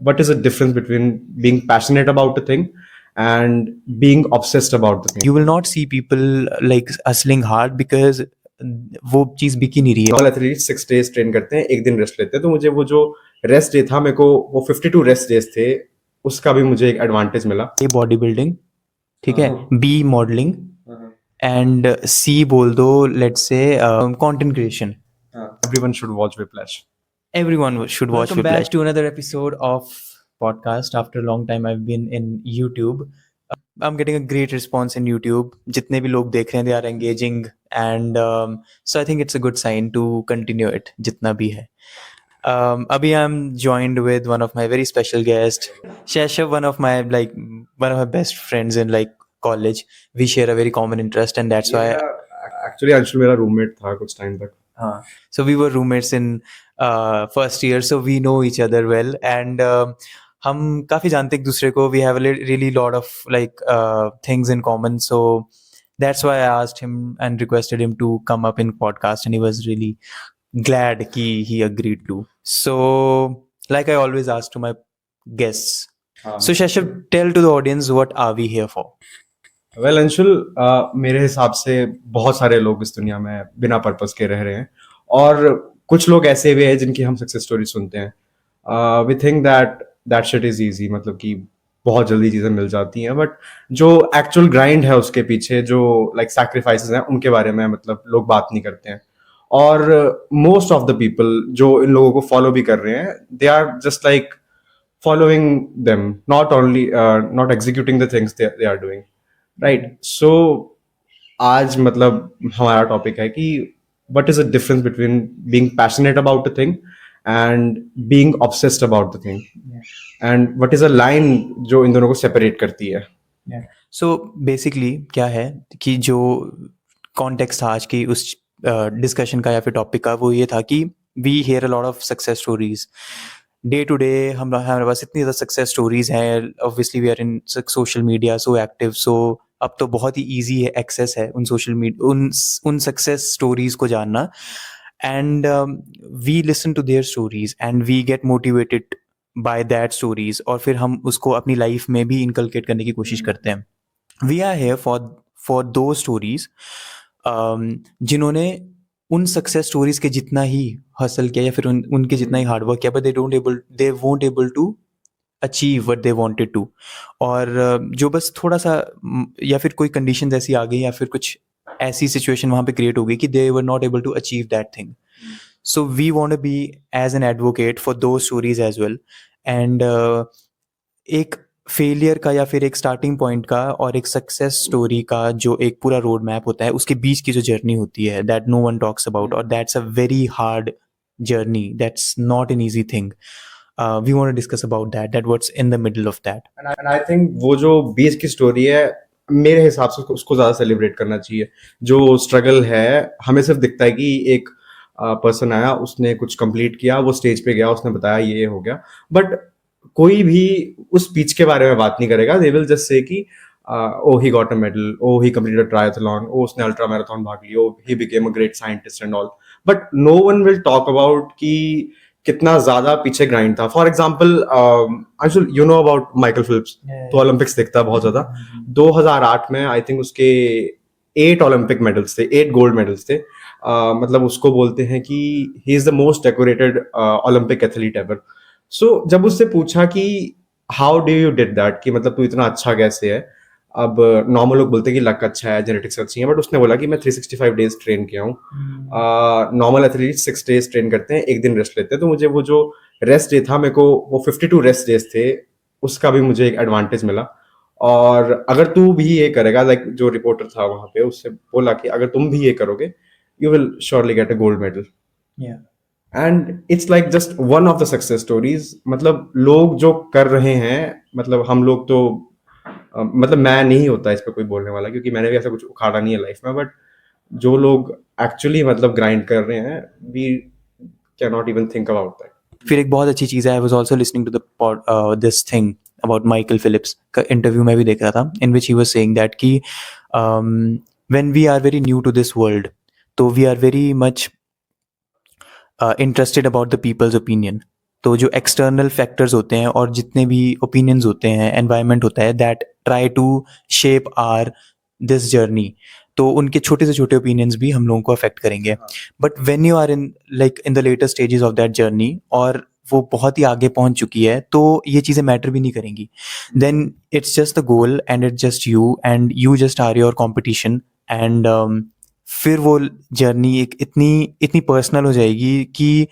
what is the difference between being passionate about a thing and being obsessed about the thing? You will not see people like hustling hard because वो चीज बिक ही नहीं रही है. Normal athlete 6 days train करते हैं, एक दिन रेस्ट लेते हैं, तो मुझे वो जो रेस्ट डे था, मेरे को वो 52 रेस्ट डेज थे, उसका भी मुझे एक एडवांटेज मिला. ए बॉडी बिल्डिंग, ठीक है, हाँ. बी मॉडलिंग एंड सी बोल दो let's say content creation. Everyone should watch Whiplash. Everyone should watch Welcome Whiplash. back To another episode of podcast. After a long time I've been in YouTube. I'm getting a great response in YouTube. जितने भी लोग देख रहे हैं, they are engaging and so I think it's a good sign to continue it जितना भी है. Abhi I'm joined with one of my very special guests, Sheshav, one of my best friends in like college. We share a very common interest and that's why actually Anshul मेरा roommate था कुछ time तक. हाँ. So we were roommates in first year, so we know each other well and हम काफी जानते एक दूसरे को. We have a really lot of like things in common, so that's why I asked him and requested him to come up in podcast and he was really glad कि he agreed to. So like I always ask to my guests. So Shashav, tell to the audience, what are we here for? Well Anshul, मेरे हिसाब से बहुत सारे लोग इस दुनिया में बिना पर्पस के रह रहे हैं और कुछ लोग ऐसे भी हैं जिनकी हम सक्सेस स्टोरी सुनते हैं. We think that shit is easy, मतलब कि बहुत जल्दी चीज़ें मिल जाती हैं, बट जो एक्चुअल ग्राइंड है उसके पीछे, जो लाइक सैक्रिफाइसेस हैं, उनके बारे में मतलब लोग बात नहीं करते हैं. और मोस्ट ऑफ द पीपल जो इन लोगों को फॉलो भी कर रहे हैं, they are just like following them, not executing the things they are doing. Right. So आज मतलब हमारा टॉपिक है कि what is the difference between being passionate about a thing and being obsessed about the thing, and what is a line जो इन दोनों को separate करती है. So basically क्या है कि जो context था आज की उस डिस्कशन का या फिर टॉपिक का, वो ये था कि we hear a lot of success stories. Day to day हमारे पास इतनी ज़्यादा सक्सेस स्टोरीज हैं. Obviously we are in social media so active, so अब तो बहुत ही ईजी है, एक्सेस है उन सोशल मीडिया, उन सक्सेस स्टोरीज को जानना. And we listen to their stories and we get motivated by that stories और फिर हम उसको अपनी लाइफ में भी इनकलकेट करने की कोशिश करते हैं. We are here for those stories जिन्होंने उन सक्सेस स्टोरीज के जितना ही हसल किया या फिर उनके जितना ही हार्डवर्क किया, but they won't able to achieve what they wanted to. और जो बस थोड़ा सा या फिर कोई कंडीशंस ऐसी आ गई या फिर कुछ ऐसी सिचुएशन वहाँ पे क्रिएट हो गई कि they were not able to achieve that thing. So we want to be as an advocate for those stories as well. And एक फेलियर का या फिर एक स्टार्टिंग पॉइंट का और एक सक्सेस स्टोरी का जो एक पूरा रोड मैप होता है, उसके बीच की जो जर्नी होती है, that no one talks about, और that's a very hard journey. That's not an easy thing. We want to discuss about that what's in the middle of that. And I think वो जो बीच की story है, मेरे हिसाब से उसको ज्यादा सेलिब्रेट करना चाहिए. जो स्ट्रगल है, हमें सिर्फ दिखता है कि एक पर्सन आया, उसने कुछ कंप्लीट किया, वो स्टेज पे गया, उसने बताया ये हो गया, बट कोई भी उस पिच के बारे में बात नहीं करेगा. दे विल जस्ट से कि oh he got a medal, oh he completed triathlon, oh उसने अल्ट्रा मैराथन भाग लिया, oh he became a great scientist and all. But no one will talk about कि कितना ज्यादा पीछे ग्राइंड था. For example, Anshul, you know about Michael Phelps, तो Olympics देखता है बहुत ज्यादा. 2008 में आई थिंक उसके 8 ओलंपिक मेडल्स थे, 8 गोल्ड मेडल्स थे. मतलब उसको बोलते हैं कि he is the most decorated Olympic athlete ever. So जब उससे पूछा कि how do you did that, कि मतलब तू इतना अच्छा कैसे है. अब नॉर्मल लोग बोलते हैं कि लक अच्छा है, जेनेटिक्स अच्छी है, बट उसने बोला कि मैं 365 डेज ट्रेन किया हूँ. नॉर्मल एथलीट 6 डेज ट्रेन करते हैं, एक दिन रेस्ट लेते हैं, तो मुझे वो जो रेस्ट डे था, मेरे को वो 52 रेस्ट डेज थे, उसका भी मुझे एक एडवांटेज मिला. और अगर तू भी ये करेगा, लाइक जो रिपोर्टर था वहां पे, उससे बोला कि अगर तुम भी ये करोगे, you will surely get a gold medal. And it's like just one of the success stories. मतलब लोग जो कर रहे हैं, मतलब हम लोग तो मतलब मैं नहीं होता इस पे कोई बोलने वाला, क्योंकि मैंने भी ऐसा कुछ उखाड़ा नहीं है लाइफ में, बट जो लोग एक्चुअली मतलब ग्राइंड कर रहे हैं, we can not even think about that. फिर एक बहुत अच्छी चीज़ है, I was also listening to the this thing about Michael Phelps का इंटरव्यू मैं भी देख रहा था, in which he was saying that कि when we are very new to this world, तो we are very much interested about the people's opinion. तो जो एक्सटर्नल फैक्टर्स होते हैं और जितने भी ओपिनियंस होते हैं, एनवायरनमेंट होता है, that try to shape our this journey, तो उनके छोटे से छोटे ओपिनियंस भी हम लोगों को अफेक्ट करेंगे. But when you are in like in the later stages of that journey और वो बहुत ही आगे पहुंच चुकी है, तो ये चीज़ें मैटर भी नहीं करेंगी. Then it's just the goal and it's just you and you just are your competition. And फिर वो जर्नी एक इतनी इतनी पर्सनल हो जाएगी कि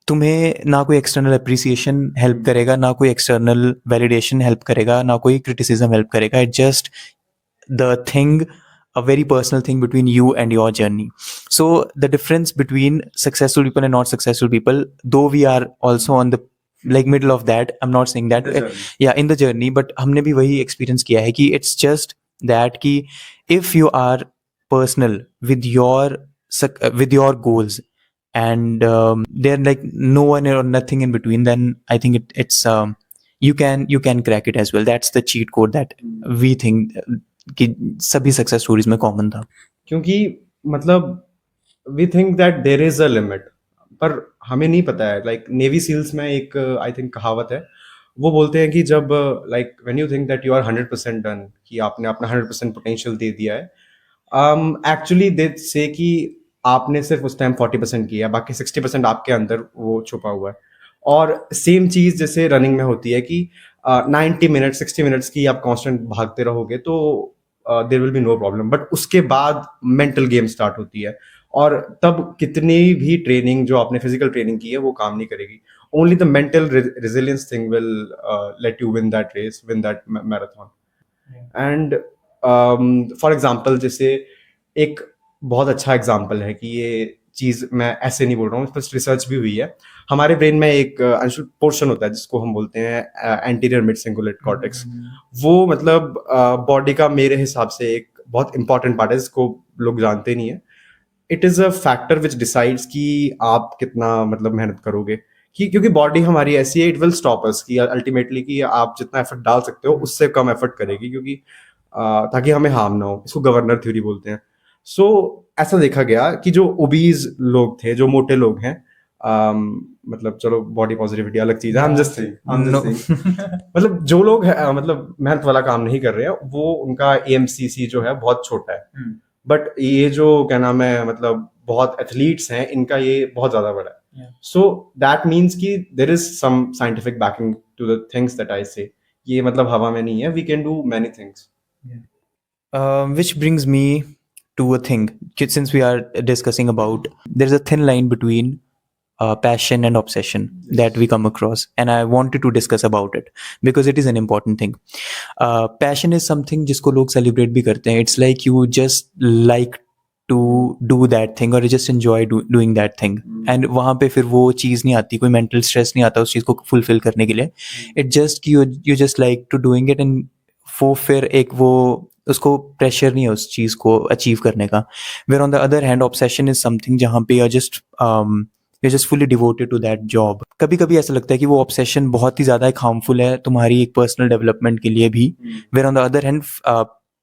तुम्हें ना कोई एक्सटर्नल अप्रिसिएशन हेल्प करेगा, ना कोई एक्सटर्नल वैलिडेशन हेल्प करेगा, ना कोई क्रिटिसिज्म हेल्प करेगा. It just the thing, a very personal thing between you and your journey. So the difference between successful people and not successful people, though we are also on the like middle of that, I'm not saying that yeah, in the journey, but हमने भी वही experience किया है कि it's just that कि if you are personal with your goals and there like no one or nothing in between, then I think it's you can crack it as well. That's the cheat code that we think कि सभी success stories में common था. क्योंकि मतलब we think that there is a limit, पर हमें नहीं पता है. लाइक नेवी सील्स में एक आई थिंक कहावत है, वो बोलते हैं कि जब like when you think that you are 100% done, कि आपने अपना 100% पोटेंशियल दे दिया है, एक्चुअली दे से कि आपने सिर्फ उस टाइम 40% किया, बाकी 60% आपके अंदर वो छुपा हुआ है. और सेम चीज़ जैसे रनिंग में होती है कि 90 मिनट 60 मिनट्स की आप कांस्टेंट भागते रहोगे तो there will be no problem. But उसके बाद मेंटल गेम स्टार्ट होती है, और तब कितनी भी ट्रेनिंग जो आपने फिजिकल ट्रेनिंग की है वो काम नहीं करेगी. Only the mental resilience thing will let you win that race, win that marathon. And for example, जैसे एक बहुत अच्छा एग्जाम्पल है कि ये चीज़ मैं ऐसे नहीं बोल रहा हूँ, इस पर रिसर्च भी हुई है. हमारे ब्रेन में एक पोर्शन होता है जिसको हम बोलते हैं एंटीरियर मिड सिंगुलेट कॉर्टेक्स. वो मतलब बॉडी का मेरे हिसाब से एक बहुत इंपॉर्टेंट पार्ट है जिसको लोग जानते नहीं है. It is a factor which decides कि आप कितना मतलब मेहनत करोगे, कि क्योंकि बॉडी हमारी ऐसी है, इट विल स्टॉप अस कि अल्टीमेटली कि आप जितना एफर्ट डाल सकते हो उससे कम एफर्ट करेगी, क्योंकि ताकि हमें हार्म ना हो. इसको गवर्नर थ्योरी बोलते हैं. सो ऐसा देखा गया कि जो ओबीज लोग थे, जो मोटे लोग हैं, मतलब चलो बॉडी पॉजिटिविटी अलग चीज है, I'm just saying. मतलब जो लोग मतलब मेहनत वाला काम नहीं कर रहे हैं, वो उनका एएमसीसी जो है बहुत छोटा है. बट ये जो क्या नाम है, मतलब बहुत एथलीट्स हैं, इनका ये बहुत ज्यादा बड़ा है. सो दैट मीन्स कि there is some scientific backing to the things that I say. ये मतलब हवा में नहीं है, we can do many things. Which brings me to a thing, since we are discussing about, there's a thin line between passion and obsession that we come across, and I wanted to discuss about it because it is an important thing. Passion is something जिसको लोग celebrate भी करते हैं. It's like you just like to do that thing or you just enjoy doing that thing. And वहाँ पे फिर वो चीज़ नहीं आती, कोई mental stress नहीं आता उस चीज़ को fulfill करने के लिए. It just कि you just like to doing it, and वो फिर एक वो उसको प्रेशर नहीं है उस चीज़ को अचीव करने का. Where on the other hand, obsession is something जहाँ पे you're just fully devoted to that job. कभी कभी ऐसा लगता है कि वो obsession बहुत ही ज़्यादा एक harmful है तुम्हारी एक personal development के लिए भी. Where on the other hand,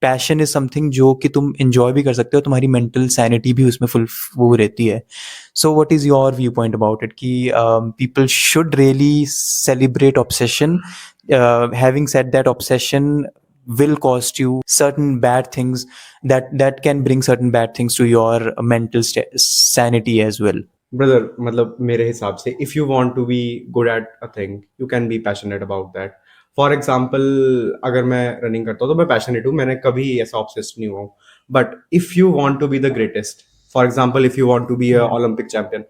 passion is something जो कि तुम enjoy भी कर सकते हो, तुम्हारी mental sanity भी उसमें full वो रहती है. So what is your viewpoint about it कि people should really celebrate obsession? Having said that, obsession will cost you certain bad things that can bring certain bad things to your mental sanity as well. Brother, मतलब मेरे हिसाब से if you want to be good at a thing, you can be passionate about that. For example, अगर मैं running करता हूँ तो मैं पैशनेट हूँ, मैंने कभी ऐसा ऑब्सेस्ड नहीं हुआ हूँ. But if you want to be the greatest, for example if you want to be a Olympic champion,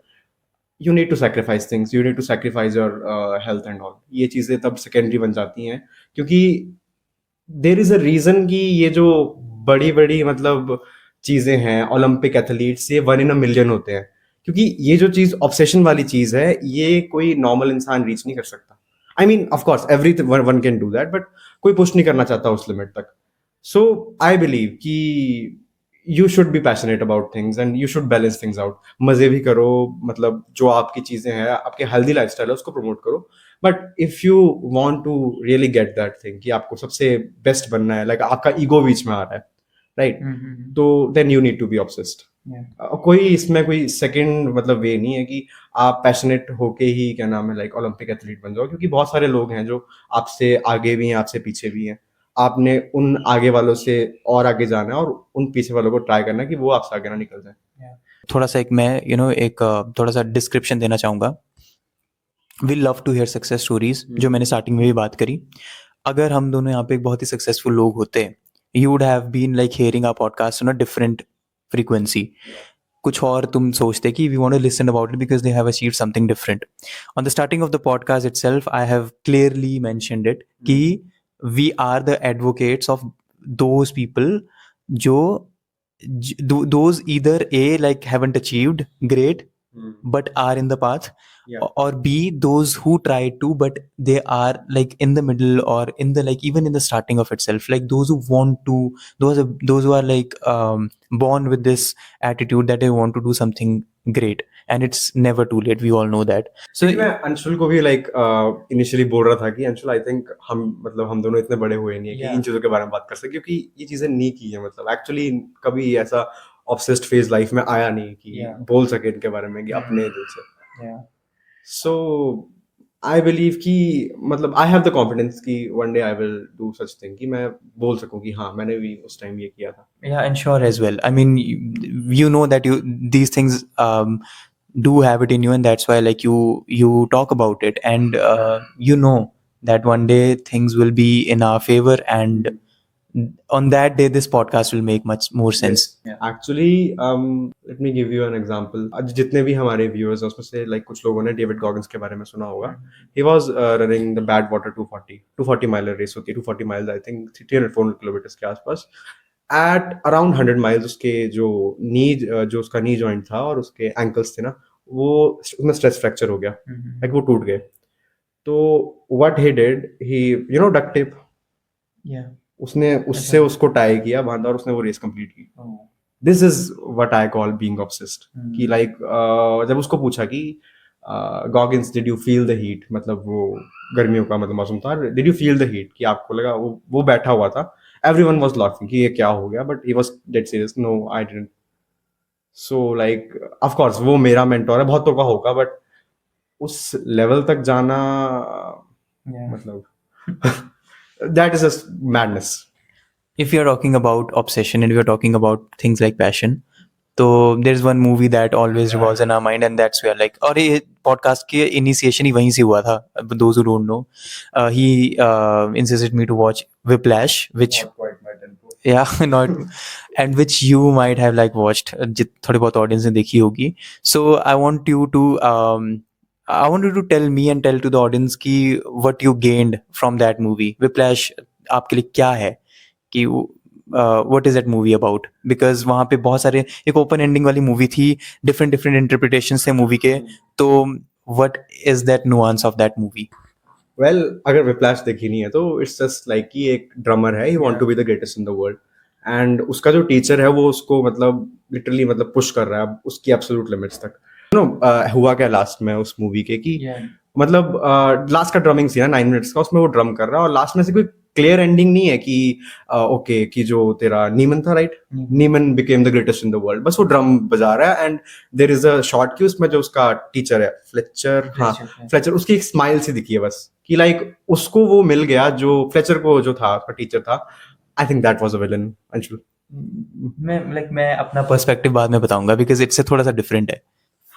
you need to sacrifice things, you need to sacrifice your health and all. ये चीज़ें तब secondary बन जाती हैं, क्योंकि there is a reason कि ये जो बड़ी बड़ी मतलब चीज़ें हैं, ओलंपिक एथलीट्स, ये 1 in a million होते हैं. क्योंकि ये जो चीज़ ऑब्सेशन वाली चीज़ है, ये कोई नॉर्मल इंसान रीच नहीं कर सकता. I mean of course every one can do that, but कोई पुश नहीं करना चाहता उस लिमिट तक. सो आई बिलीव कि you should be passionate about things and you should balance things out. मज़े भी करो, मतलब जो आपकी चीज़ें हैं, आपके हेल्दी लाइफस्टाइल है, उसको प्रमोट करो. But if you want to really get that thing कि आपको सबसे बेस्ट बनना है, लाइक आपका ईगो बीच में आ रहा है, राइट? तो then you need to be obsessed. कोई इसमें कोई सेकंड मतलब वे नहीं है कि आप पैशनेट होके ही क्या नाम है लाइक ओलंपिक एथलीट बन जाओ, क्योंकि बहुत सारे लोग हैं जो आपसे आगे भी हैं, आपसे पीछे भी हैं। आपने उन आगे वालों से और आगे जाना है और उन पीछे वालों को ट्राई करना है कि वो आपसे आगे ना निकल जाए। थोड़ा सा एक मैं एक थोड़ा सा डिस्क्रिप्शन देना चाहूँगा। We love to hear success stories, जो मैंने स्टार्टिंग में भी बात करी। अगर हम दोनों यहाँ पे एक बहुत ही सक्सेसफुल लोग होते, you would have been like hearing our podcast on a different frequency. कुछ और तुम सोचते कि we want to listen about it because they have achieved something different. On the starting of the podcast itself I have clearly mentioned it कि we are the advocates of those people जो those either A like haven't achieved great but are in the path, Yeah. or B those who try to but they are like in the middle or in the like even in the starting of itself, like those who want to, those who are like born with this attitude that they want to do something great, and it's never too late, we all know that. So क्योंकि मैं अंशुल को भी like initially बोल रहा था कि Anshul I think हम दोनों इतने बड़े हुए नहीं है कि Yeah. इन चीजों के बारे में बात कर सके, क्योंकि ये चीजें नहीं की है। मतलब एक्चुअली कभी ऐसा ऑब्सेस्ड फेज लाइफ में आया नहीं कि Yeah. बोल सके इनके बारे में कि अपने दिल से। yeah. सो आई बिलीव कि मतलब आई हैव द कॉन्फिडेंस कि one day I will do such thing, कि मैं बोल सकूं कि हाँ मैंने भी उस टाइम ये किया था। Yeah, and sure as well. I mean, you know that these things do have it in you, and that's why like you talk about it, and you know that one day things will be in our favor, and on that day this podcast will make much more sense. Actually let me give you an example. जितने भी हमारे viewers हैं उसमें से like कुछ लोगों ने David Goggins के बारे में सुना होगा। He was running the bad water 240 miler race होती है। 240 माइल्स आई थिंक 300-400 किलोमीटर के आसपास। एट अराउंड 100 माइल्स उसके जो उसका नी जॉइंट था और उसके एंकल्स थे ना, वो उसमें स्ट्रेस फ्रैक्चर हो गया, लाइक वो टूट गए। तो what he did, he duct tape, Yeah. उसने उससे उसको टाई किया, बांधा, और उसने वो रेस कंप्लीट की। This is what I call being obsessed. कि लाइक जब उसको पूछा कि Goggins did you feel the heat, मतलब वो गर्मियों का मतलब मौसम था, did you feel the heat, कि आपको लगा, वो बैठा हुआ था, एवरीवन वाज लाफिंग कि ये क्या हो गया, but he was dead serious, no I didn't. So like of course वो मेरा मेंटोर है, बहुतों का होगा, बट उस लेवल तक जाना मतलब that is just madness. If you're talking about obsession and we're talking about things like passion, so there's one movie that always revolves in our mind, and that's where like, और ये podcast के initiation ही वहीं से हुआ था. Those who don't know, he insisted me to watch Whiplash, which Not quite my tempo. yeah, not, and which you might have like watched, थोड़ी बहुत audience ने देखी होगी. So I want you to tell me and tell to the audience कि what you gained from that movie. Whiplash आपके लिए क्या है, कि what is that movie about? Because वहाँ पे बहुत सारे, एक ओपन एंडिंग वाली मूवी थी, डिफरेंट इंटरप्रिटेशंस थे मूवी के, तो what is that nuance of that movie? Well, अगर विप्लैश देखी नहीं है तो इट्स जस्ट लाइक कि एक ड्रमर है, he want to be the greatest in the world, and उसका जो टीचर है वो उसको मतलब लिटरली मतलब पुश कर रहा है उसकी एब्सोल्यूट लिमिट्स तक। हुआ क्या लास्ट में उस मूवी के कि मतलब लास्ट का ड्रमिंग सीन है 9 मिनट्स का, उसमें वो ड्रम कर रहा है और लास्ट में से कोई क्लियर एंडिंग नहीं है कि ओके कि जो तेरा नीमन था, right, Neiman became the greatest in the world, बस वो ड्रम बजा रहा है। And there is a shot कि उसमें जो उसका टीचर है फ्लेचर, उसकी एक स्माइल सी दिखी है बस, कि लाइक उसको वो मिल गया जो फ्लेचर को जो था उसका टीचर था। I think that was a villain. Anshul, मैं अपना पर्सपेक्टिव बाद में बताऊंगा बिकॉज इससे थोड़ा सा डिफरेंट है।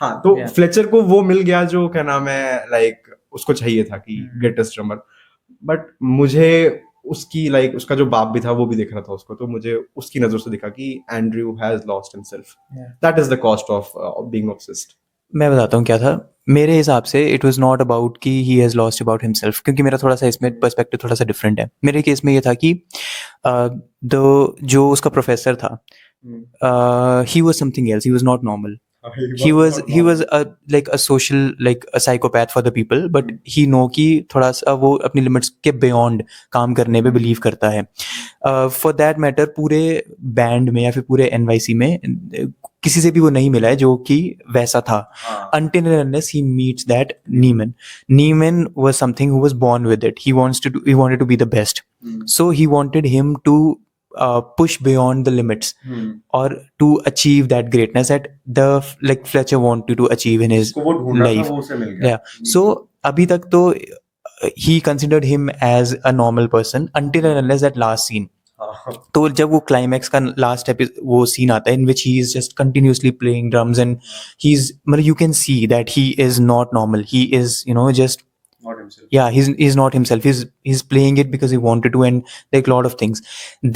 हाँ, तो फ्लेचर को वो मिल गया जो क्या नाम है लाइक उसको चाहिए था कि ग्रेटेस्ट ड्रमर, बट मुझे उसकी लाइक उसका जो बाप भी था वो भी देख रहा था उसको, तो मुझे उसकी नजर से दिखा कि Andrew has lost himself, that is the cost of being obsessed. मैं बताता हूँ क्या था मेरे हिसाब से। इट वाज नॉट अबाउट कि he has lost about himself, क्योंकि मेरा थोड़ा सा इसमें पर्सपेक्टिव थोड़ा सा डिफरेंट है। मेरे केस में ये था कि जो उसका प्रोफेसर था, he was something else, he was not normal. He was a social, like a psychopath for the people, but he know कि थोड़ा सा वो अपनी लिमिट्स के बियॉन्ड काम करने पे बिलीव करता है. For that matter पूरे बैंड में या फिर पूरे NYC में किसी से भी वो नहीं मिला है जो कि वैसा था, until and unless he meets that Neiman. Neiman was something who was born with it. He wanted to be the best. So he wanted him to push beyond the limits or to achieve that greatness that the like Fletcher wanted to achieve in his जिसको वो ढूंढ रहा था life. वो उसे मिल गया. Yeah. So अभी तक तो he considered him as a normal person until and unless that last scene. हाँ. तो जब वो क्लाइमैक्स का लास्ट वो सीन आता है in which he is just continuously playing drums and he's मतलब you can see that he is not normal. He is just Not himself. yeah, he's not himself. He's playing it because he wanted to and like a lot of things.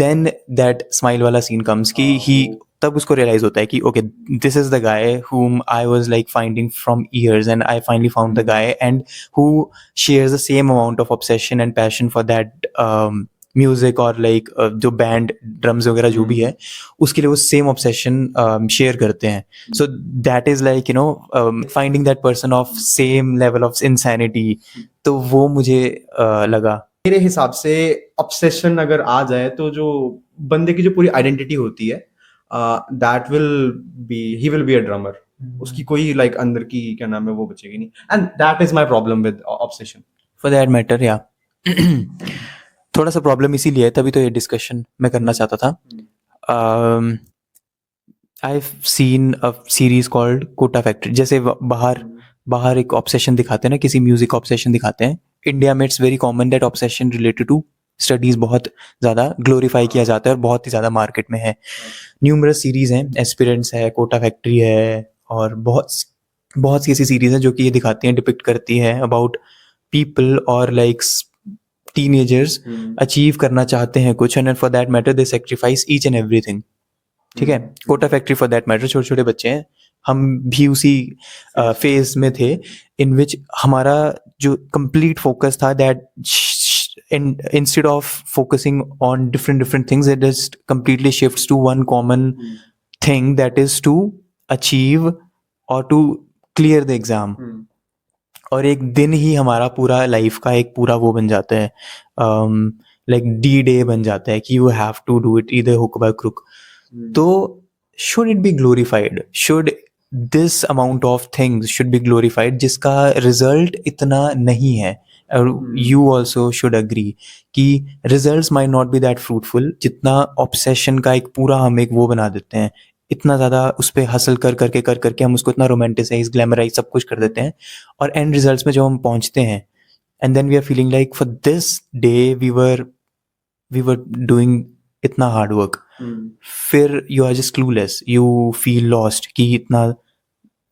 Then that smile wala scene comes कि he तब उसको realize होता है कि okay, this is the guy whom I was like finding from years and I finally found the guy and who shares the same amount of obsession and passion for that music or like जो band drums वगैरह जो भी है उसके लिए वो same obsession share करते हैं. So that is like finding that person of same level of insanity. तो वो मुझे लगा. मेरे हिसाब से ऑब्सेशन अगर आ जाए तो जो बंदे की जो पूरी आइडेंटिटी होती है that he will be a drummer. उसकी कोई लाइक अंदर की क्या नाम है वो बचेगी नहीं. And that is my problem with obsession. For that matter, yeah. थोड़ा सा प्रॉब्लम इसीलिए है तभी तो ये डिस्कशन मैं करना चाहता था. I have seen a series called Kota factory. जैसे बाहर एक ऑब्सेशन दिखाते हैं ना, किसी म्यूजिक ऑब्सेशन दिखाते हैं. इंडिया में it's very common that obsession related to studies बहुत ज़्यादा ग्लोरीफाई किया जाता है और बहुत ही ज़्यादा मार्केट में है. न्यूमरस सीरीज हैं, एस्पिरेंट्स है, कोटा फैक्ट्री है और बहुत सी ऐसी सीरीज हैं जो कि ये दिखाती हैं, डिपिक्ट करती हैं अबाउट पीपल और लाइक टीनेजर्स अचीव करना चाहते हैं कुछ and for that matter they sacrifice each and everything. ठीक है, Kota factory for that matter छोटे छोटे बच्चे हैं, हम भी उसी फेज में थे इन विच हमारा जो कंप्लीट फोकस था that instead of focusing on different things it just completely shifts to one common thing that is to achieve or to clear the exam. और एक दिन ही हमारा पूरा लाइफ का एक पूरा वो बन जाता है, लाइक डी डे बन जाता है कि you have to do it either hook by crook. तो should it be glorified, should this amount of things should be glorified जिसका रिजल्ट इतना नहीं है. यू ऑल्सो शुड अग्री कि result might not be that fruitful जितना obsession का एक पूरा हम एक वो बना देते हैं, इतना ज़्यादा उस पर हसल कर करके हम उसको इतना रोमांटिसाइज ग्लैमराइज सब कुछ कर देते हैं और एंड रिजल्ट्स में जब हम पहुंचते हैं and then we are feeling like for this day we were doing इतना हार्ड वर्क. फिर you are just clueless, you feel lost कि इतना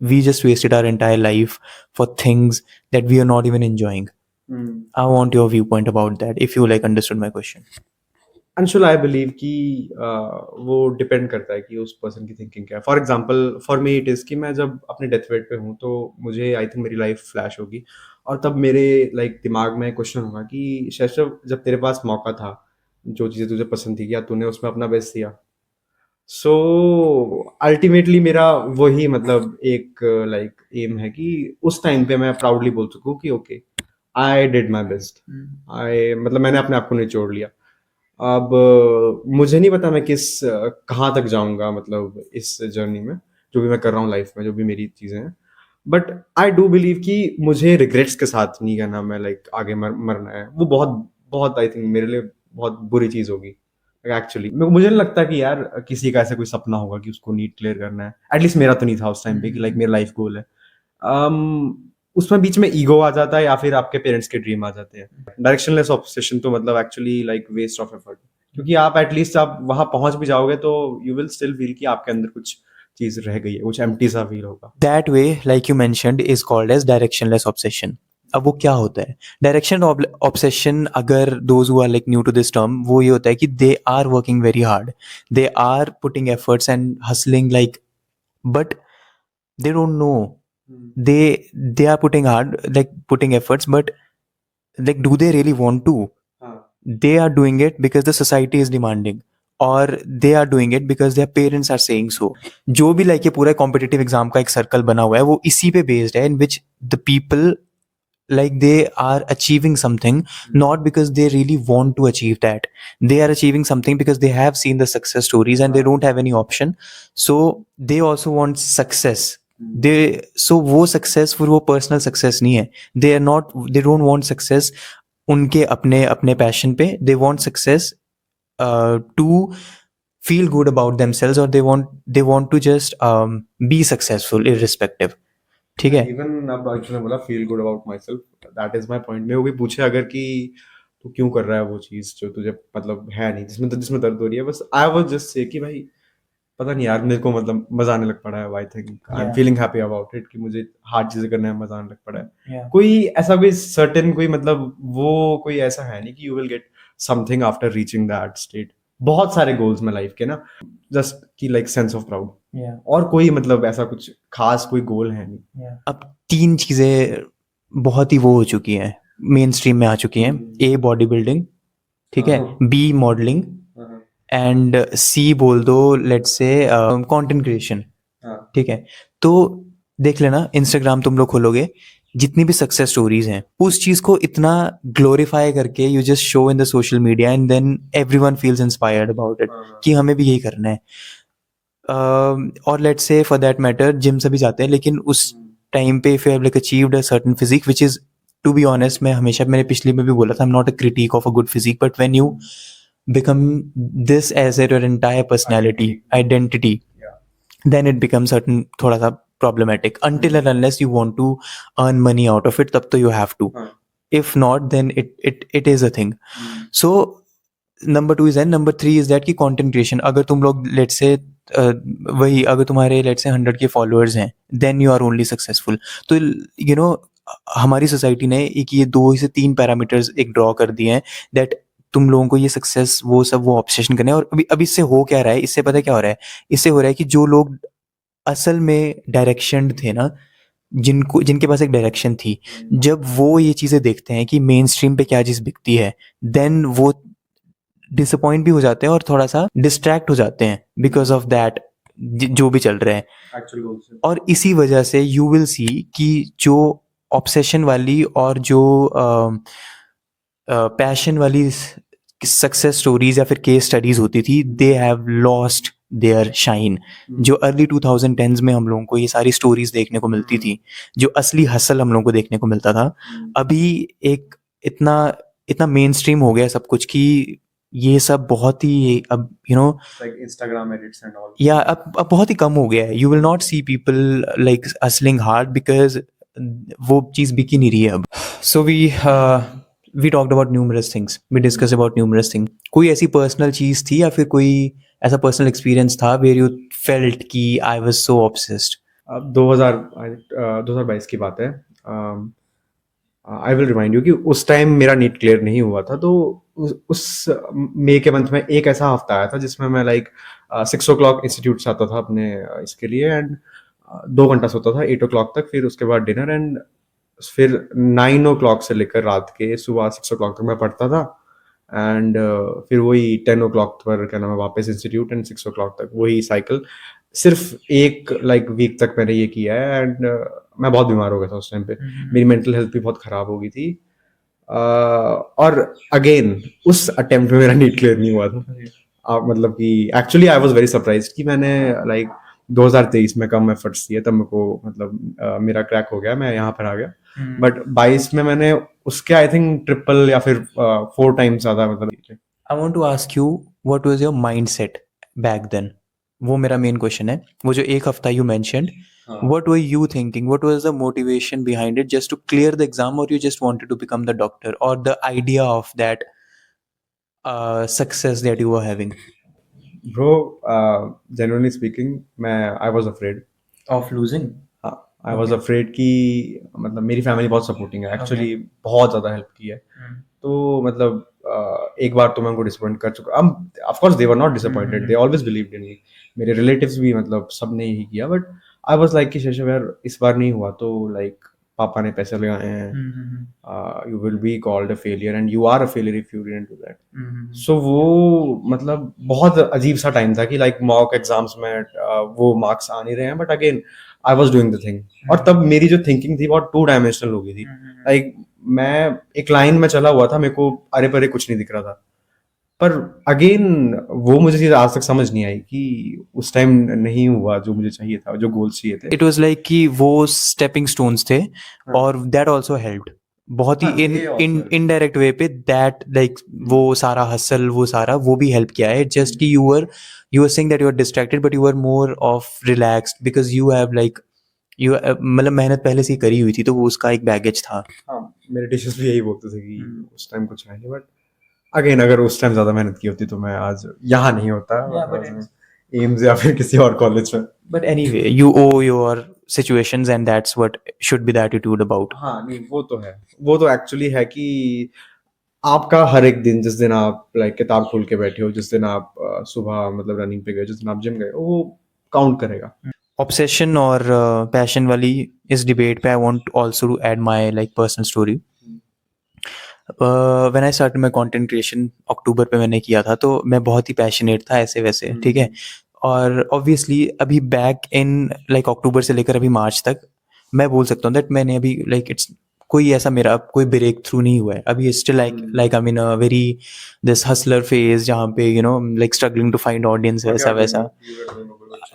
we just wasted our entire life for things that we are not even enjoying. I want your viewpoint about that if you like understood my question. Anshul, I believe कि वो depend करता है कि उस person की thinking क्या है. For example for me it is कि मैं जब अपने डेथ बेड पे हूँ तो मुझे आई थिंक मेरी लाइफ फ्लैश होगी और तब मेरे लाइक दिमाग में क्वेश्चन होगा कि शैशव, जब तेरे पास मौका था, जो चीज़ें तुझे पसंद थी, क्या तूने उसमें अपना बेस्ट दिया? सो अल्टीमेटली मेरा वही मतलब एक लाइक एम है कि उस टाइम पे मैं प्राउडली बोल सकूँ कि okay, I did my best. मतलब मैंने अपने आप को निचोड़ लिया. अब मुझे नहीं पता मैं कहाँ तक जाऊंगा मतलब इस जर्नी में, जो भी मैं कर रहा हूँ लाइफ में, जो भी मेरी चीज़ें हैं. बट आई डू बिलीव कि मुझे रिग्रेट्स के साथ नहीं करना, मैं लाइक आगे मरना है. वो बहुत आई थिंक मेरे लिए बहुत बुरी चीज़ होगी एक्चुअली. मुझे नहीं लगता कि यार किसी का ऐसा कोई सपना होगा कि उसको नीट क्लियर करना है. एटलीस्ट मेरा तो नहीं था उस टाइम पे कि लाइक मेरा लाइफ गोल है. उसमें बीच में ईगो आ जाता है या फिर आपके पेरेंट्स के ड्रीम आ जाते हैं. डायरेक्शनलेस ऑब्सेशन तो मतलब actually like waste of effort, क्योंकि आप एटलीस्ट आप वहां पहुंच भी जाओगे तो यू विल स्टिल फील कि आपके अंदर कुछ चीज रह गई है, कुछ एम्प्टी सा फील होगा. That way, like you mentioned, is called as directionless obsession. अब वो क्या होता है डायरेक्शन ऑब्सेशन? अगर those who are like new to this term, वो ये होता है कि they are working very hard, they are putting efforts and hustling like, but they don't know. They are putting efforts, but like do they really want to? They are doing it because the society is demanding, or they are doing it because their parents are saying so. जो भी like ये पूरा competitive exam का एक circle बना हुआ है वो इसी पे based है, in which the people like they are achieving something not because they really want to achieve that. They are achieving something because they have seen the success stories and they don't have any option, so they also want success. So वो success फिर वो personal success नहीं है. They don't want success उनके अपने passion पे. They want success to feel good about themselves, or they want to just be successful irrespective. ठीक है. इवन अब अर्जुन ने बोला feel good about my self, that is my point. मैं वो भी पूछे अगर कि तू क्यों कर रहा है वो चीज़ जो तुझे मतलब है नहीं, जिसमें दर्द हो रही है, बस आई वाज जस्ट से कि भाई पता नहीं यार, मेरे को मतलब मजा आने लग पड़ा है। I think I am feeling happy about it कि मुझे हार्ड चीजें करने में मजा आने लग पड़ा है। Yeah. कोई सर्टेन कोई मतलब वो कोई ऐसा है नहीं कि you will get something after reaching that state. बहुत सारे गोल्स में लाइफ के ना, जस्ट की like sense of proud, Yeah. और कोई मतलब ऐसा कुछ खास कोई गोल है नहीं। Yeah. अब 3 चीजें बहुत ही वो हो चुकी हैं, मेन स्ट्रीम में आ चुकी हैं. A बॉडी बिल्डिंग, ठीक है. B मॉडलिंग, एंड सी बोल दो लेट्स से कंटेंट क्रिएशन. ठीक है. तो देख लेना, इंस्टाग्राम तुम लोग खोलोगे, जितनी भी सक्सेस स्टोरीज हैं उस चीज को इतना ग्लोरीफाई करके you just show in the social media, and then everyone feels inspired about it कि हमें भी यही करना है. और let's say for that matter gym से भी जाते हैं, लेकिन उस टाइम पे if you have like achieved a certain physique which is, to be honest, मैं हमेशा मैंने पिछले में भी बोला था, I am not a critic of a good physique, but when you become this as your entire personality identity, then it becomes certain थोड़ा सा problematic. Until and unless you want to earn money out of it, तब तो you have to. If not, then it is a thing. So number 2 is that. Number 3 is that कि content creation, अगर तुम लोग let's say वही अगर तुम्हारे let's say 100 के followers हैं, then you are only successful. तो you know हमारी सोसाइटी ने एक ये 2 से 3 पैरामीटर्स एक ड्रॉ कर दिए हैं that तुम लोगों को ये सक्सेस वो सब वो ऑब्सेशन करने. और अभी इससे हो क्या रहा है, इससे पता क्या हो रहा है, इससे हो रहा है कि जो लोग असल में डायरेक्शन थे ना, जिनके पास एक डायरेक्शन थी, जब वो ये चीज़ें देखते हैं कि मेन स्ट्रीम पे क्या चीज़ बिकती है, देन वो डिसअपॉइंट भी हो जाते हैं और थोड़ा सा डिस्ट्रैक्ट हो जाते हैं बिकॉज ऑफ दैट जो भी चल रहा है. और इसी वजह से यू विल सी कि जो ऑब्सेशन वाली और जो पैशन वाली सक्सेस स्टोरीज या फिर केस स्टडीज होती थी, they have lost their shine. जो अर्ली 2010s में हम लोगों को ये सारी स्टोरीज देखने को मिलती थी, जो असली हसल हम लोगों को देखने को मिलता था, अभी एक इतना इतना मेन स्ट्रीम हो गया सब कुछ कि ये सब बहुत ही अब like Instagram edits and all. या अब बहुत ही कम हो गया है. You will not see people like hustling hard because वो चीज़ बिक ही नहीं रही है अब. सो we talked about numerous things, we discussed about numerous things. कोई ऐसी पर्सनल चीज़ थी या फिर कोई ऐसा पर्सनल एक्सपीरियंस था where you felt कि I was so obsessed? अब 2022 की बात है. आई विल रिमाइंड यू कि उस टाइम मेरा नीट क्लियर नहीं हुआ था, तो उस मई के मंथ में एक ऐसा हफ्ता आया था जिसमें मैं लाइक 6 o'clock इंस्टीट्यूट से आता था अपने इसके लिए, एंड 2 घंटा सोता था 8 o'clock तक, फिर उसके बाद डिनर, एंड फिर 9 o'clock से लेकर रात के सुबह 6 o'clock तक मैं पढ़ता था, एंड फिर वही 10 o'clock पर क्या नाम है वापस इंस्टीट्यूट, एंड 6 o'clock तक वही साइकिल. सिर्फ एक लाइक वीक तक मैंने ये किया है, एंड मैं बहुत बीमार हो गया था उस टाइम पे. मेरी मेंटल हेल्थ भी बहुत ख़राब हो गई थी. और अगेन उस अटेम्प्ट में मेरा नीट क्लियर नहीं हुआ था. मतलब कि actually I was very surprised कि मैंने लाइक 2023 में कम एफर्ट्स दिए, तब मेरे को मतलब मेरा क्रैक हो गया, मैं यहाँ पर आ गया. बट 22 में मैंने उसके आई थिंक ट्रिपल या फिर 4 टाइम्स ज़्यादा मतलब. I want to ask you what was your mindset back then. वो मेरा मेन क्वेश्चन है. वो जो एक हफ्ता you mentioned, what were you thinking, what was the motivation behind it, just to clear the exam, or you just wanted to become the doctor, or the idea of that success that you were having? Bro, genuinely speaking, I was afraid Of losing? हाँ, I was afraid कि मतलब मेरी family बहुत supporting है actually, बहुत ज़्यादा help की है. तो मतलब एक बार तो मैं उनको डिसअपॉइंट कर चुका. Of course they were not disappointed, they always believed in me. मेरे रिलेटिव्स भी मतलब सब ने यही किया, बट आई वाज लाइक कि शेषव यार इस बार नहीं हुआ तो लाइक पापा ने पैसे लगाए हैं, you will be called a failure and you are a failure if you didn't do that. So वो मतलब बहुत अजीब सा टाइम था कि लाइक मॉक एग्जाम्स में वो मार्क्स आ नहीं रहे हैं, but again I was doing the thing. और तब मेरी जो थिंकिंग थी बहुत 2 डायमेंशनल हो गई थी. लाइक मैं एक लाइन में चला हुआ था, मेरे को अरे परे कुछ नहीं दिख रहा था. पर अगेन वो मुझे चीज आज तक समझ नहीं आई कि उस टाइम नहीं हुआ जो मुझे चाहिए था, जो गोल्स चाहिए थे. इट वाज लाइक कि वो स्टेपिंग स्टोन्स थे और दैट आल्सो हेल्प्ड. बहुत ही हाँ, इन ये इन ऑल्सो इनडायरेक्ट वे पे दैट लाइक वो सारा हसल वो सारा वो भी हेल्प किया है जस्ट कि you are saying that you are distracted but you are more of relaxed because you have like you मतलब मेहनत पहले से ही करी हुई थी तो वो उसका एक बैगेज था। हाँ, मेरे टीचर्स भी यही बोलते थे कि उस टाइम कुछ है नहीं, बट अगेन अगर उस टाइम ज़्यादा मेहनत की होती तो मैं आज यहाँ नहीं होता, Yeah, but आज एम्स या फिर किसी और कॉलेज में। but anyway you owe your situations and that's what should be the attitude about। हाँ, नहीं वो तो है। वो तो एक्चुअली है कि आपका हर एक दिन, जिस दिन आप लाइक किताब खोल के बैठे हो, जिस दिन आप सुबह मतलब रनिंग पे गए, जिस दिन आप जिम गए, वो काउंट करेगा। ऑब्सेशन और पैशन वाली इस डिबेट पे I want also to add my like personal story. When I started my content creation October पे मैंने किया था तो मैं बहुत ही पैशनेट था ऐसे वैसे ठीक है। और ऑब्वियसली अभी बैक इन लाइक अक्टूबर से लेकर अभी मार्च तक मैं बोल सकता हूँ दैट मैंने अभी लाइक इट्स कोई ऐसा मेरा कोई ब्रेक थ्रू नहीं हुआ है अभी still like I mean a very this hustler phase जहाँ पे you know like struggling to find audience वैसा वैसा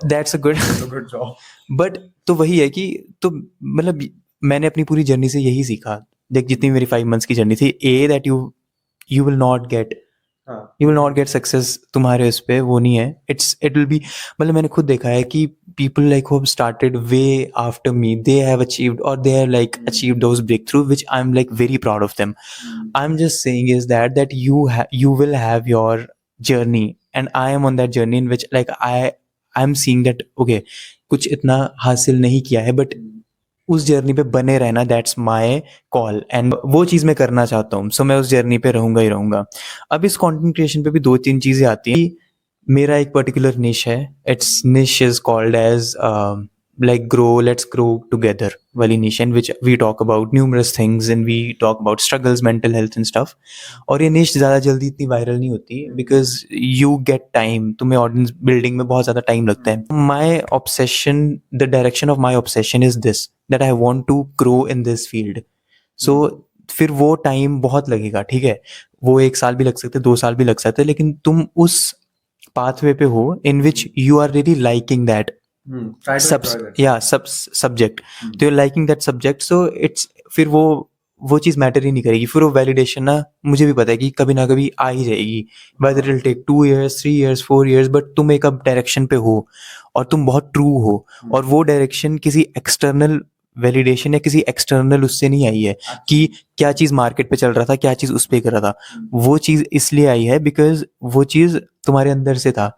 that's a good good job. But तो वही है कि तो मतलब मैंने अपनी पूरी जर्नी से यही सीखा देख जितनी मेरी 5 मंथ्स की जर्नी थी uh that you will not get हाँ, you will not get success तुम्हारे उस पे वो नहीं है इट विल बी मतलब मैंने खुद देखा है कि people like who have started way after me they have achieved or they have like achieved those breakthrough which I'm like very proud of them। I'm just saying is that you will have your journey and I am on that journey in which like I'm seeing that okay कुछ इतना हासिल नहीं किया है but उस journey पे बने रहना दैट्स माय कॉल एंड वो चीज़ मैं करना चाहता हूँ सो मैं उस जर्नी पे रहूँगा ही रहूँगा। अब इस कंटेंट क्रिएशन पे भी 2-3 चीज़ें आती हैं। मेरा एक पर्टिकुलर निश है it's niche is called as like let's grow together वाली niche in which we talk about numerous things and we talk about struggles mental health and stuff। और ये niche ज़्यादा जल्दी इतनी वायरल नहीं होती because you get time तुम्हें audience building में बहुत ज़्यादा टाइम लगता है। my obsession the direction of my obsession is this that I want to grow in this field so फिर वो टाइम बहुत लगेगा ठीक है वो 1 साल भी लग सकते 2 साल भी लग सकते लेकिन तुम उस pathway पे हो in which you are really liking that try to enjoy that। subject तो you're liking that subject so it's फिर वो चीज़ मैटर ही नहीं करेगी फिर वो वैलिडेशन ना मुझे भी पता है कि कभी ना कभी आ ही जाएगी whether it'll take 2 years 3 years 4 years but तुम एक अब डायरेक्शन पे हो और तुम बहुत ट्रू हो और वो डायरेक्शन किसी एक्सटर्नल वैलिडेशन या किसी एक्सटर्नल उससे नहीं आई है कि क्या चीज़ मार्केट पे चल रहा था क्या चीज़ उस पे कर रहा था वो चीज़ इसलिए आई है बिकॉज वो चीज़ तुम्हारे अंदर से था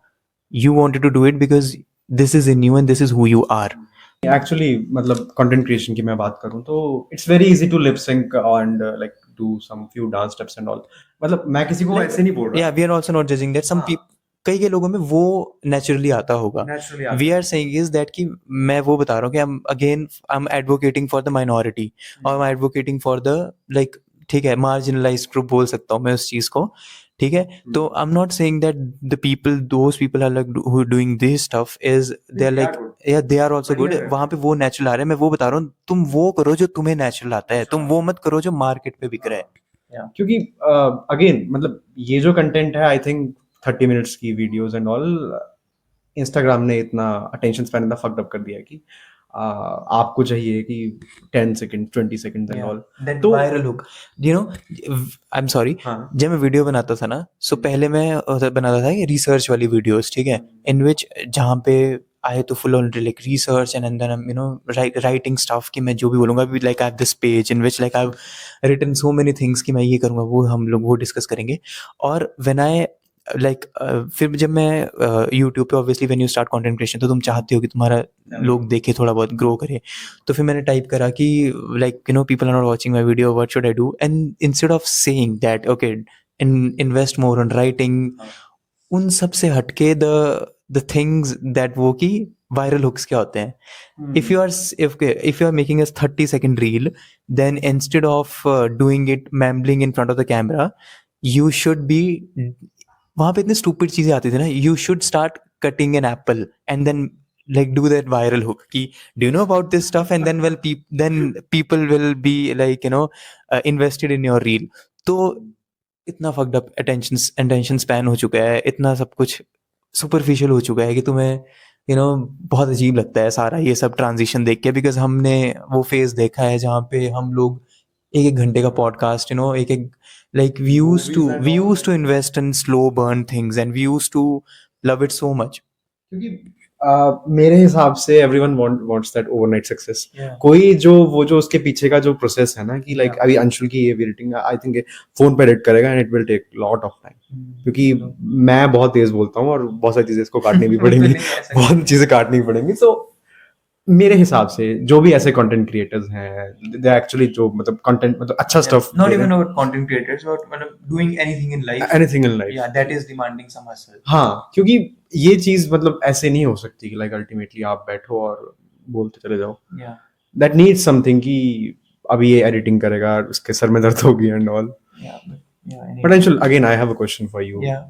you wanted to do it because this is in you and this is who you are। Actually मतलब कंटेंट क्रिएशन की मैं बात करूं तो it's very easy to lip sync and like do some few dance steps and all. मतलब मैं किसी को ऐसे नहीं बोल रहा। Yeah, we are also not judging that some people कई के लोगों में वो नेचुरली आता होगा naturally we are saying is that कि मैं वो बता रहा हूँ कि I am advocating for the minority और I am advocating for the like ठीक है मार्जिनलाइज्ड ग्रुप बोल सकता हूँ मैं उस चीज़ को ठीक है तो I am not saying that the people those people are like who doing this stuff is they are like yeah they are also good वहाँ पे वो नेचुरल आ रहा है मैं वो बता रहा हूँ तुम वो करो जो तुम्हें नेचुरल आता है तुम वो मत करो जो मार्केट पे बिक रहा है। क्योंकि अगेन मतलब ये जो कंटेंट है आई थिंक 30 मिनट्स की वीडियोस एंड ऑल इंस्टाग्राम ने इतना अटेंशन स्पैन इतना फक्ड अप कर दिया है कि आपको चाहिए कि 10 सेकंड 20 सेकंड एंड ऑल तो viral hook you know I am sorry जब मैं वीडियो बनाता था ना सो पहले मैं बनाता था रिसर्च वाली वीडियोस ठीक है इन विच जहाँ पे आए तो full on like research and then you know writing stuff कि मैं जो भी बोलूँगा like I have this page in which like I have written so many things कि मैं ये करूँगा वो हम लोग वो डिस्कस करेंगे। और व्हेन आई लाइक फिर जब मैं यूट्यूब पे obviously when you start content creation तो तुम चाहते हो कि तुम्हारा लोग देखे थोड़ा बहुत ग्रो करे तो फिर मैंने टाइप करा कि like you know people are not watching my video what should I do and instead of saying that okay invest more on writing उन सब से हटके द थिंग्स दैट वो कि वायरल हुक्स क्या होते हैं if you are making a 30-second reel then instead of doing it mumbling in front of the camera you should be वहाँ पे इतनी stupid चीजें आती थी ना you should start cutting an apple and then like do that viral hook कि do you know about this stuff and then then people will be like you know invested in your reel तो इतना fucked up attention span हो चुका है इतना सब कुछ superficial हो चुका है कि तुम्हें यू नो बहुत अजीब लगता है सारा ये सब ट्रांजिशन देख के बिकॉज हमने वो फेज देखा है जहाँ पे हम लोग एक घंटे का पॉडकास्ट, एक like we used to invest in slow burn things and we used to love it so much. क्योंकि मेरे हिसाब से everyone wants that overnight success. Yeah. कोई जो उसके पीछे का जो प्रोसेस है ना कि लाइक Yeah. अभी अंशुल की ये एडिटिंग आई थिंक फोन पे एडिट करेगा and it will take lot of time. क्योंकि मैं बहुत तेज बोलता हूँ और बहुत सारी चीजें इसको काटनी भी पड़ेंगी. बहुत चीजें काटनी पड़ेंगी. तो मेरे हिसाब से जो भी ऐसे कंटेंट क्रिएटर्स हैं दे एक्चुअली जो मतलब कंटेंट मतलब अच्छा stuff Not even about content creators, but doing anything in life. Anything in life. Yeah, that is demanding some hustle. हाँ, क्योंकि ये चीज मतलब ऐसे नहीं हो सकती कि लाइक अल्टीमेटली आप बैठो और बोलते चले जाओ. Yeah. दैट नीड्स समथिंग कि अभी ये एडिटिंग करेगा उसके सर में दर्द होगी and all. Yeah. Yeah. But Anshul again I have a question for you. Yeah.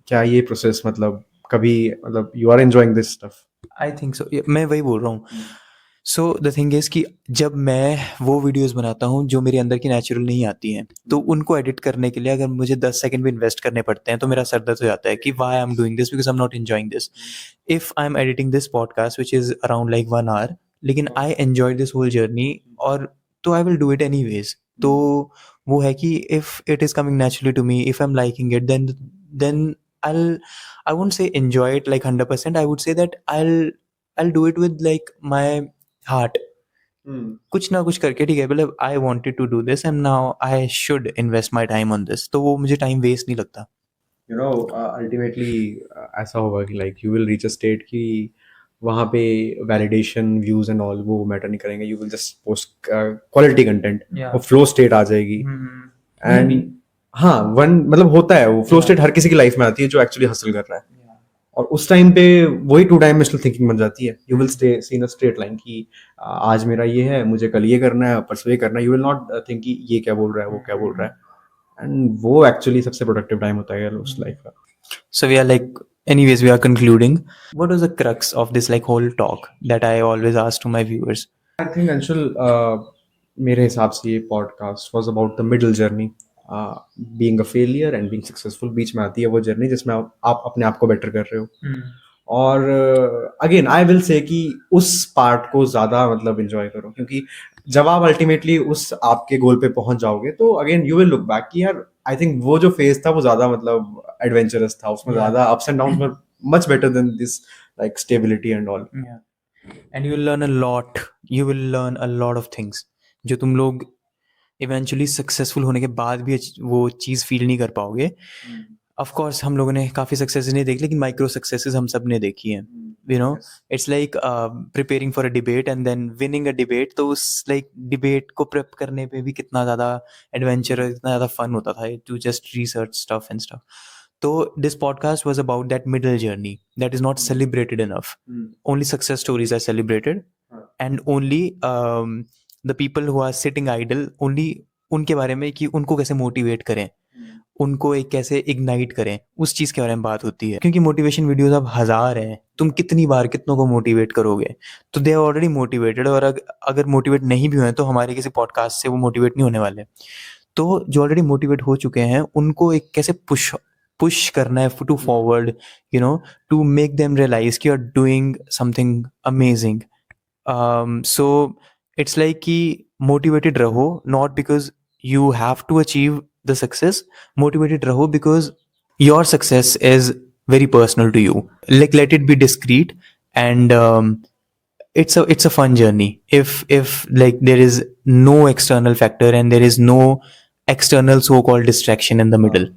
क्या ये प्रोसेस मतलब कभी मतलब you are enjoying this stuff? I think so. Yeah, मैं वही बोल रहा हूँ. सो द थिंग इज़ कि जब मैं वो वीडियोस बनाता हूँ जो मेरे अंदर की नेचुरल नहीं आती हैं, तो उनको एडिट करने के लिए अगर मुझे 10 सेकंड भी इन्वेस्ट करने पड़ते हैं तो मेरा सर दर्द हो जाता है कि why I am doing this because I am not enjoying this. If I am editing this podcast which is around like 1 hour, लेकिन I enjoy this whole journey, और तो I will do it anyways. तो वो है कि if it is coming naturally to me, if I am liking it, then I won't say enjoy it like 100%. I would say that I'll do it with like my heart. कुछ ना कुछ करके, ठीक है, मतलब I wanted to do this and now I should invest my time on this, तो वो मुझे टाइम वेस्ट नहीं लगता. यू नो अल्टीमेटली ऐसा होगा कि like you will reach a state कि वहाँ पे वैलिडेशन व्यूज एंड ऑल वो मैटर नहीं करेंगे. You will just post quality content. Yeah. वो फ्लो स्टेट आ जाएगी. एंड हाँ वन मतलब होता है वो फ्लो स्टेट हर किसी की लाइफ में आती है जो एक्चुअली हासिल कर रहा है. और उस टाइम पे वही टू डायमेंशनल थिंकिंग बन जाती है. You will stay see in a straight line कि आज मेरा ये है, मुझे कल ये करना है, परसों ये करना है. यू विल नॉट थिंक कि ये क्या बोल रहा है, वो क्या बोल रहा है. एंड वो एक्चुअली सबसे प्रोडक्टिव टाइम होता है उस लाइफ का. So we are like, anyways, we are concluding. What was the crux of this like whole talk that I always ask to my viewers? I think Anshul मेरे हिसाब से ये podcast was about the middle journey. Being a failure and being successful बीच में आती है वो journey जिसमें आप अपने आप को बेटर कर रहे हो. और अगेन आई विल से कि उस पार्ट को ज़्यादा मतलब एंजॉय करो. क्योंकि जब आप अल्टीमेटली उस आपके गोल पे पहुंच जाओगे तो again you will look back कि यार आई थिंक वो जो फेज था वो ज़्यादा मतलब एडवेंचरस था. उसमें ज़्यादा ups and downs were much better than this like stability and all. Yeah. And you will learn a lot. You will learn a lot of things जो तुम लोग इवेंचुअली सक्सेसफुल होने के बाद भी वो चीज़ फील नहीं कर पाओगे. ऑफ कोर्स हम लोगों ने काफ़ी सक्सेस नहीं देखी, लेकिन माइक्रो सक्सेसेस हम सब ने देखी हैं. You know, it's like preparing for a debate and then winning a debate. तो उस लाइक डिबेट को प्रेप करने पे भी कितना ज़्यादा एडवेंचर, कितना ज़्यादा फन होता था to just research stuff and stuff. तो this podcast was about that middle journey that is not celebrated enough. Only success stories are celebrated and only the people who are sitting idle, only उनके बारे में कि उनको कैसे motivate करें, उनको एक कैसे इग्नाइट करें, उस चीज़ के बारे में बात होती है. क्योंकि मोटिवेशन वीडियोस अब 1000 हैं, तुम कितनी बार कितनों को मोटिवेट करोगे. तो दे आर ऑलरेडी मोटिवेटेड, और अगर मोटिवेट नहीं भी हुए तो हमारे किसी पॉडकास्ट से वो मोटिवेट नहीं होने वाले. तो जो ऑलरेडी मोटिवेट हो चुके हैं उनको एक कैसे पुश करना है to forward, you know, to make them realise कि you are doing something amazing. So it's like कि मोटिवेटेड रहो, not because you have to achieve the success. Motivated raho because your success is very personal to you. Like, let it be discreet, and it's a fun journey if like there is no external factor and there is no external so-called distraction in the middle.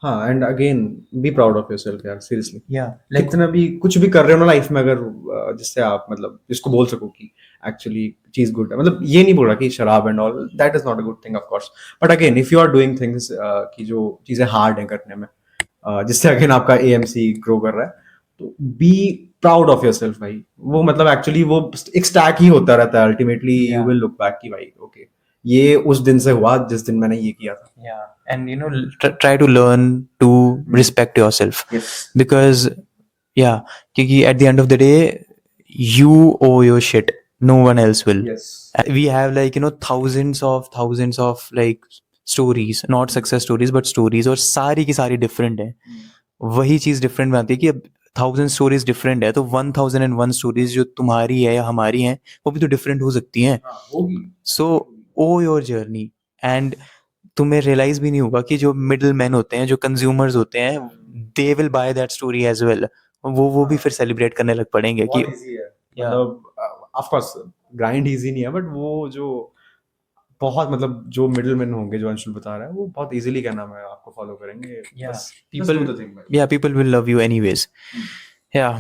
हाँ and again be proud of yourself यार, seriously. Yeah, like इतना भी कुछ भी कर रहे हो ना लाइफ में, अगर जिससे आप मतलब जिसको बोल सको कि एक्चुअली चीज गुड है. मतलब ये नहीं बोल रहा कि शराब and all that is not a good thing of course. But again if you are doing things कि जो चीजें हार्ड है करने में, जिससे अगेन आपका एएमसी ग्रो कर रहा है, तो बी प्राउड ऑफ योरसेल्फ भाई. वो मतलब एक्चुअली वो एक स्टैक ही होता रहता है. Ultimately you will look back कि भाई ओके ये उस दिन से हुआ जिस दिन मैंने ये किया था. Yeah, and you know, try to learn to respect yourself. Yes. Because yeah, क्योंकि at the end of the day you owe your shit, no one else will. Yes. We have like, you know, thousands of like stories, not success stories but stories, और सारी की सारी different है. वही चीज़ different बनाती है कि अब 1000 stories different है, तो 1001 stories जो तुम्हारी है या हमारी हैं वो भी तो different हो सकती हैं. होगी. So oh your journey, and तुम्हें रियलाइज भी नहीं होगा कि जो मिडल मैन होते हैं, जो कंज्यूमर्स होते हैं, they will buy that story as well. वो भी फिर सेलिब्रेट करने लग पड़ेंगे कि बहुत इजी है, या मतलब ऑफ कोर्स ग्राइंड इजी नहीं है, बट वो जो बहुत मतलब जो मिडलमैन होंगे, जो अंशुल बता रहा है, वो बहुत इजीली क्या नाम है आपको फॉलो करेंगे। yeah बस just people do the thing, man. yeah people will love you anyways. Yeah,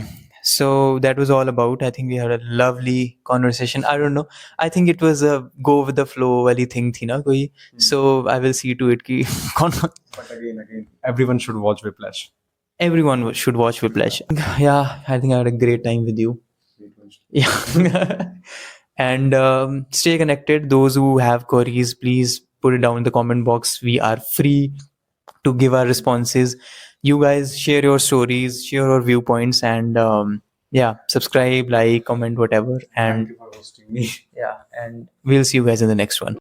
so that was all about. I think we had a lovely conversation. I don't know, I think it was a go with the flow wali thing thi na koi. So I will see to it ki But again, everyone should watch Whiplash. everyone should watch Whiplash. Yeah, I think I had a great time with you. Yeah. And stay connected. Those who have queries, please put it down in the comment box. We are free to give our responses. You guys share your stories, share your viewpoints, and yeah, subscribe, like, comment, whatever. Thank And you for hosting me. yeah, and we'll see you guys in the next one.